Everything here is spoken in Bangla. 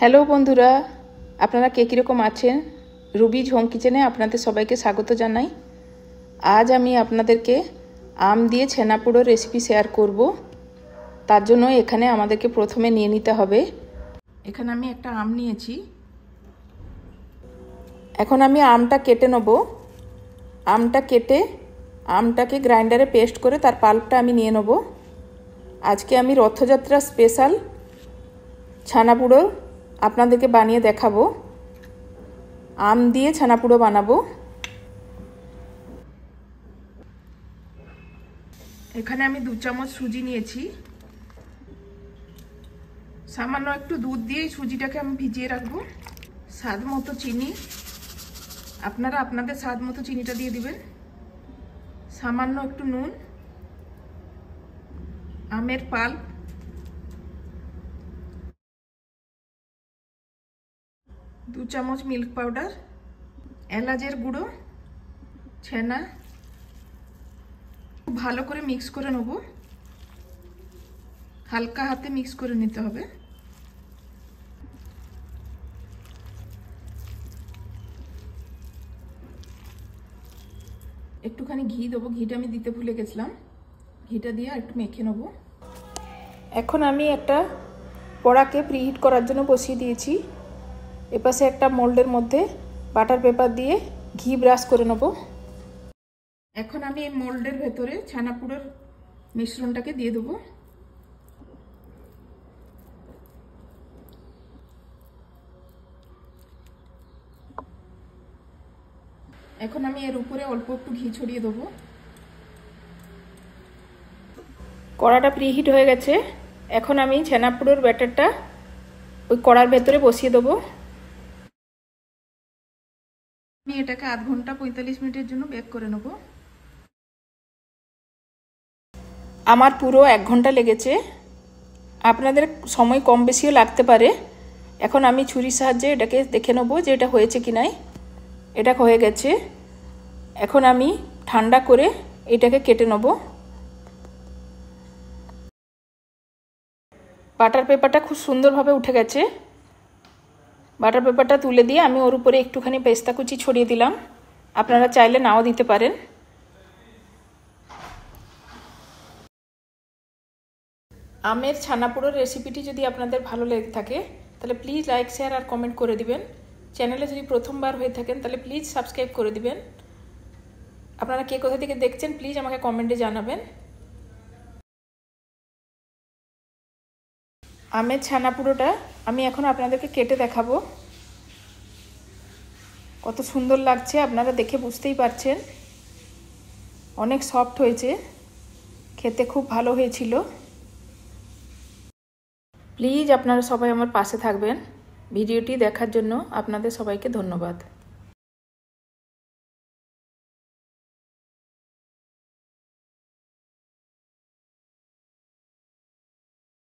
হ্যালো বন্ধুরা, আপনারা কে কীরকম আছেন? রুবিজ হোম কিচেনে আপনাদের সবাইকে স্বাগত জানাই। আজ আমি আপনাদেরকে আম দিয়ে ছেনা পোড়োর রেসিপি শেয়ার করব। তার জন্য এখানে আমাদেরকে প্রথমে নিয়ে নিতে হবে, এখানে আমি একটা আম নিয়েছি। এখন আমি আমটা কেটে নেব। আমটা কেটে আমটাকে গ্রাইন্ডারে পেস্ট করে তার পাল্পটা আমি নিয়ে নেব। আজকে আমি রথযাত্রা স্পেশাল ছানা পোড়ো আপনাদেরকে বানিয়ে দেখাবো। আম দিয়ে ছানা পোড়ো বানাবো। এখানে আমি 2 চামচ সুজি নিয়েছি। সামান্য একটু দুধ দিয়ে সুজিটাকে আমি ভিজিয়ে রাখবো। স্বাদ মতো চিনি, আপনারা আপনাদের স্বাদ মতো চিনিটা দিয়ে দিবেন। সামান্য একটু নুন, আমের পাল্প, দু চামচ মিল্ক পাউডার, এলাচের গুঁড়ো, ছানা ভালো করে মিক্স করে নেব। হালকা হাতে মিক্স করে নিতে হবে। একটুখানি ঘি দেবো, ঘিটা আমি দিতে ভুলে গেছিলাম। ঘিটা দিয়ে একটু মেখে নেব। এখন আমি একটা কড়াকে প্রিহিট করার জন্য বসিয়ে দিয়েছি। এপাশে একটা মোল্ডের মধ্যে বাটার পেপার দিয়ে ঘি ব্রাশ করে নেব। এখন আমি এই মোল্ডের ভেতরে ছানা পোড়োর মিশ্রণটাকে দিয়ে দেবো। এখন আমি এর উপরে অল্প একটু ঘি ছড়িয়ে দেবো। কড়াটা প্রিহিট হয়ে গেছে। এখন আমি ছানা পোড়োর ব্যাটারটা ওই কড়ার ভেতরে বসিয়ে দেবো। আমি এটাকে আধ ঘন্টা 45 মিনিটের জন্য বেক করে নেব। আমার পুরো 1 ঘন্টা লেগেছে। আপনাদের সময় কম বেশিও লাগতে পারে। এখন আমি ছুরির সাহায্যে এটাকে দেখে নেব যে এটা হয়েছে কি নাই। এটা হয়ে গেছে। এখন আমি ঠান্ডা করে এটাকে কেটে নেব। বাটার পেপারটা খুব সুন্দরভাবে উঠে গেছে। বাটার পেপারটা তুলে দিয়ে আমি ওর উপরে একটুখানি পেস্তা কুচি ছড়িয়ে দিলাম। আপনারা চাইলে নাও দিতে পারেন। আমের ছানা পোড়োর রেসিপিটি যদি আপনাদের ভালো লেগে থাকে তাহলে প্লিজ লাইক, শেয়ার আর কমেন্ট করে দিবেন। চ্যানেলে যদি প্রথমবার হয়ে থাকেন তাহলে প্লিজ সাবস্ক্রাইব করে দিবেন। আপনারা কে কোথা থেকে দেখছেন প্লিজ আমাকে কমেন্টে জানাবেন। আমের ছানা পোড়োটা আমি এখন আপনাদেরকে কেটে দেখাবো। কত সুন্দর লাগছে, আপনারা দেখে বুঝতেই পারছেন। অনেক সফট হয়েছে, খেতে খুব ভালো হয়েছিল। প্লিজ আপনারা সবাই আমার পাশে থাকবেন। ভিডিওটি দেখার জন্য আপনাদের সবাইকে ধন্যবাদ।